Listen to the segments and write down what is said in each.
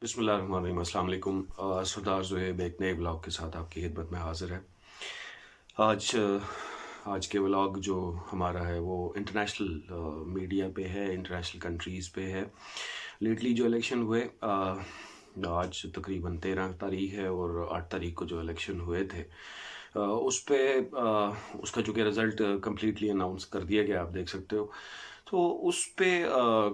बिस्मिल्लाहिर्रहमानिर्रहीम। अस्सलाम वालेकुम। सरदार ज़ुहैब एक नए व्लॉग के साथ आपकी खिदमत में हाज़िर है। आज आज के व्लॉग जो हमारा है वो इंटरनेशनल मीडिया पे है, इंटरनेशनल कंट्रीज़ पे है। लेटली जो इलेक्शन हुए, आज तकरीबन 13 तारीख है और 8 तारीख को जो इलेक्शन हुए थे, उस पे उसका चूँकि रिज़ल्ट कम्प्लीटली अनाउंस कर दिया गया, आप देख सकते हो। तो उस पे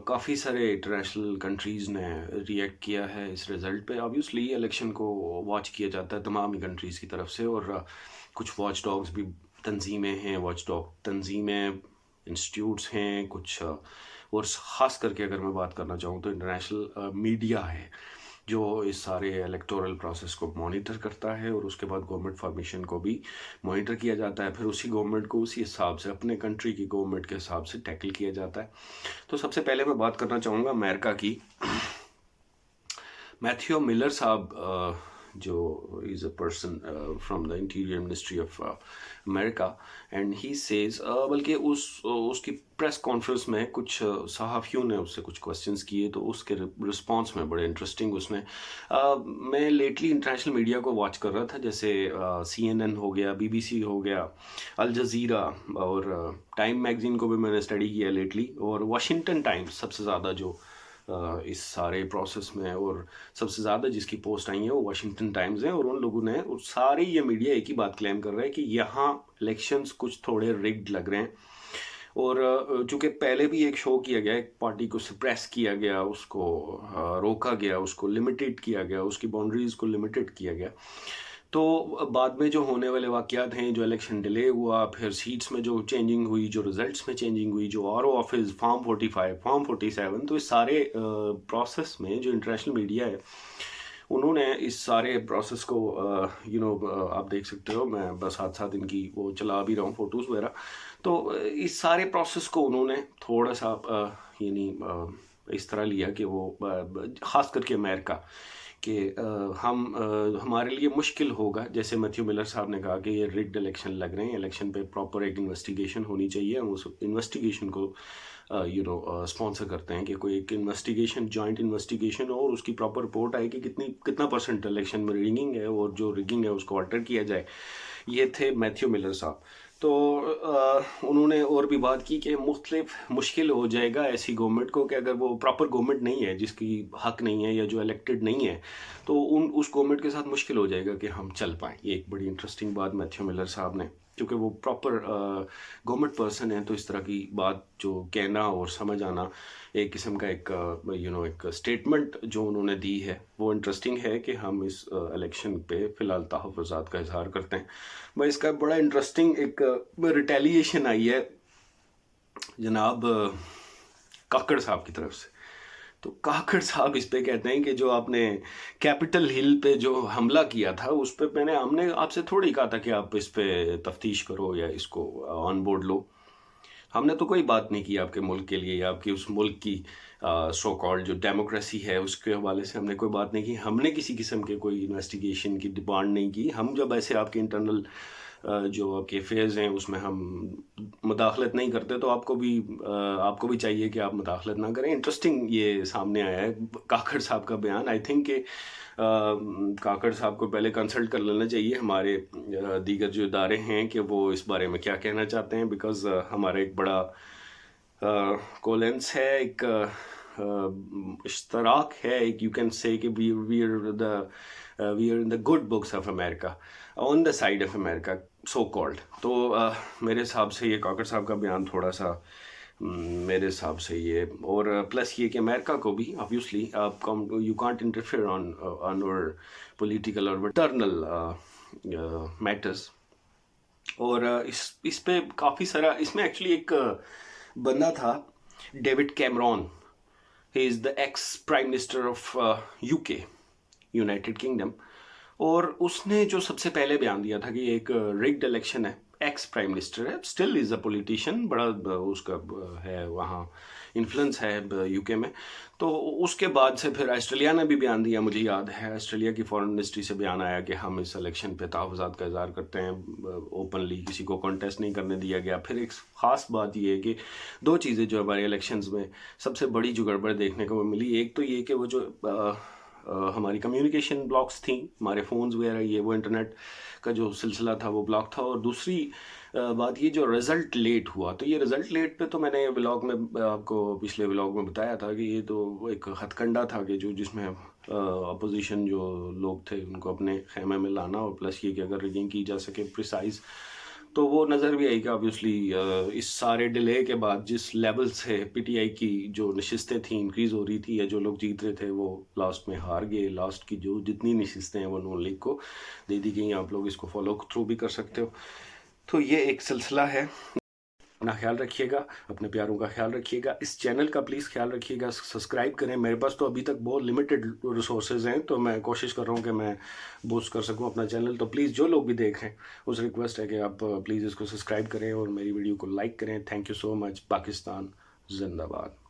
काफ़ी सारे इंटरनेशनल कंट्रीज़ ने रिएक्ट किया है इस रिज़ल्ट पे। ऑब्वियसली इलेक्शन को वॉच किया जाता है तमाम ही कंट्रीज़ की तरफ से, और कुछ वॉच डॉग्स भी तंजीमें हैं, वॉच डॉग तंजीमें, इंस्टीट्यूट्स हैं कुछ, और ख़ास करके अगर मैं बात करना चाहूँ तो इंटरनेशनल मीडिया है जो इस सारे इलेक्टोरल प्रोसेस को मॉनिटर करता है, और उसके बाद गवर्नमेंट फॉर्मेशन को भी मॉनिटर किया जाता है। फिर उसी गवर्नमेंट को उसी हिसाब से अपने कंट्री की गवर्नमेंट के हिसाब से टैकल किया जाता है। तो सबसे पहले मैं बात करना चाहूँगा अमेरिका की। मैथ्यू मिलर साहब, जो is a person from the interior ministry of America, and he says, बल्कि उसकी प्रेस कॉन्फ्रेंस में कुछ सहाफ़ियों ने उससे कुछ क्वेश्चंस किए, तो उसके रिस्पांस में बड़े इंटरेस्टिंग उसने, मैं लेटली इंटरनेशनल मीडिया को वॉच कर रहा था, जैसे CNN हो गया, BBC हो गया, अल जज़ीरा, और टाइम मैगज़ीन को भी मैंने स्टडी किया लेटली, और वाशिंगटन टाइम्स सबसे ज़्यादा जो इस सारे प्रोसेस में, और सबसे ज़्यादा जिसकी पोस्ट आई है वो वाशिंगटन टाइम्स है। और उन लोगों ने, और सारे ये मीडिया एक ही बात क्लेम कर रहा है कि यहाँ इलेक्शंस कुछ थोड़े रिग्ड लग रहे हैं। और चूँकि पहले भी एक शो किया गया, एक पार्टी को सप्रेस किया गया, उसको रोका गया, उसको लिमिटेड किया गया, उसकी बाउंड्रीज़ को लिमिटेड किया गया, तो बाद में जो होने वाले वाक़यात हैं, जो इलेक्शन डिले हुआ, फिर सीट्स में जो चेंजिंग हुई, जो रिजल्ट्स में चेंजिंग हुई, जो RO ऑफिस, फॉर्म 45, फॉर्म 47, तो इस सारे प्रोसेस में जो इंटरनेशनल मीडिया है, उन्होंने इस सारे प्रोसेस को आप देख सकते हो, मैं बस साथ साथ इनकी वो चला भी रहा हूँ फ़ोटोज़ वगैरह। तो इस सारे प्रोसेस को उन्होंने थोड़ा सा इस तरह लिया कि वो ख़ास करके अमेरिका कि हमारे लिए मुश्किल होगा, जैसे मैथ्यू मिलर साहब ने कहा कि ये रिग्ड इलेक्शन लग रहे हैं, इलेक्शन पे प्रॉपर एक इन्वेस्टिगेशन होनी चाहिए। हम उस इन्वेस्टिगेशन को स्पॉन्सर करते हैं कि कोई एक इन्वेस्टिगेशन, जॉइंट इन्वेस्टिगेशन, और उसकी प्रॉपर रिपोर्ट आए कि कितना परसेंट इलेक्शन में रिगिंग है, और जो रिगिंग है उसको अल्टर किया जाए। ये थे मैथ्यू मिलर साहब। तो उन्होंने और भी बात की कि मुश्किल हो जाएगा ऐसी गवर्नमेंट को कि अगर वो प्रॉपर गवर्नमेंट नहीं है, जिसकी हक नहीं है या जो इलेक्टेड नहीं है, तो उस गवर्नमेंट के साथ मुश्किल हो जाएगा कि हम चल पाएँ। ये एक बड़ी इंटरेस्टिंग बात मैथ्यू मिलर साहब ने, क्योंकि वो प्रॉपर गवर्नमेंट पर्सन है, तो इस तरह की बात जो कहना और समझ आना, एक किस्म का एक एक स्टेटमेंट जो उन्होंने दी है, वो इंटरेस्टिंग है कि हम इस इलेक्शन पे फ़िलहाल तहफ़्फ़ुज़ात का इज़हार करते हैं। भाई इसका बड़ा इंटरेस्टिंग एक रिटेलिएशन आई है जनाब काकड़ साहब की तरफ से। तो काकड़ साहब इस पे कहते हैं कि जो आपने कैपिटल हिल पे जो हमला किया था, उस पे हमने आपसे थोड़ी कहा था कि आप इस पे तफ्तीश करो या इसको ऑन बोर्ड लो। हमने तो कोई बात नहीं की आपके मुल्क के लिए या आपकी उस मुल्क की सो कॉल्ड जो डेमोक्रेसी है उसके हवाले से हमने कोई बात नहीं की। हमने किसी किस्म के कोई इन्वेस्टिगेशन की डिमांड नहीं की। हम जब ऐसे आपके इंटरनल जो आपके अफेयर्स हैं उसमें हम मुदाखलत नहीं करते, तो आपको भी चाहिए कि आप मुदाखलत ना करें। इंटरेस्टिंग ये सामने आया है काकड़ साहब का बयान। आई थिंक कि काकड़ साहब को पहले कंसल्ट कर लेना चाहिए हमारे दीगर जो इदारे हैं कि वो इस बारे में क्या कहना चाहते हैं, बिकॉज़ हमारा एक बड़ा कोलेंस है, एक इश्तराक है, एक यू कैन से कि we are in the good books of America, on the side of America so called. तो मेरे हिसाब से ये काकड़ साहब का बयान थोड़ा सा मेरे हिसाब से ये, और प्लस ये कि अमेरिका को भी obviously you can't interfere on our political और इंटरनल मैटर्स। और इस पे काफ़ी सारा, इसमें एक्चुअली एक बंदा था David Cameron, he is the ex prime minister of UK, United kingdom, और उसने जो सबसे पहले बयान दिया था कि ये एक रिग्ड इलेक्शन है। एक्स प्राइम मिनिस्टर है, स्टिल इज़ अ पॉलिटिशियन, बड़ा उसका है वहाँ इन्फ्लुएंस है UK में। तो उसके बाद से फिर ऑस्ट्रेलिया ने भी बयान दिया, मुझे याद है ऑस्ट्रेलिया की फॉरेन मिनिस्ट्री से बयान आया कि हम इस इलेक्शन पे तहफ़्फ़ुज़ात का इज़हार करते हैं, ओपनली किसी को कॉन्टेस्ट नहीं करने दिया गया। फिर एक ख़ास बात ये है कि दो चीज़ें जो हमारे इलेक्शंस में सबसे बड़ी जो गड़बड़ देखने को मिली, एक तो ये कि वो जो ہماری کمیونیکیشن بلاکس تھیں، ہمارے فونز وغیرہ یہ وہ انٹرنیٹ کا جو سلسلہ تھا وہ بلاک تھا. اور دوسری بات یہ جو رزلٹ لیٹ ہوا، تو یہ رزلٹ لیٹ پہ تو میں نے ولاگ میں آپ کو پچھلے ولاگ میں بتایا تھا کہ یہ تو ایک ہتھ کنڈا تھا کہ جس میں اپوزیشن جو لوگ تھے ان کو اپنے خیمے میں لانا، اور پلس یہ کہ اگر ریگنگ کی جا سکے پریسائز، تو وہ نظر بھی آئی کہ آبویسلی اس سارے ڈیلے کے بعد جس لیول سے پی ٹی آئی کی جو نشستیں تھیں انکریز ہو رہی تھی، یا جو لوگ جیت رہے تھے وہ لاسٹ میں ہار گئے. لاسٹ کی جو جتنی نشستیں ہیں وہ نون لیگ کو دے دی گئیں. آپ لوگ اس کو فالو تھرو بھی کر سکتے ہو. تو یہ ایک سلسلہ ہے. اپنا خیال رکھیے گا، اپنے پیاروں کا خیال رکھیے گا. اس چینل کا پلیز خیال رکھیے گا، سبسکرائب کریں. میرے پاس تو ابھی تک بہت لمیٹڈ ریسورسز ہیں، تو میں کوشش کر رہا ہوں کہ میں بوسٹ کر سکوں اپنا چینل. تو پلیز جو لوگ بھی دیکھ رہے ہیں اس ریکویسٹ ہے کہ آپ پلیز اس کو سبسکرائب کریں اور میری ویڈیو کو لائک کریں. تھینک یو سو مچ. پاکستان زندہ باد.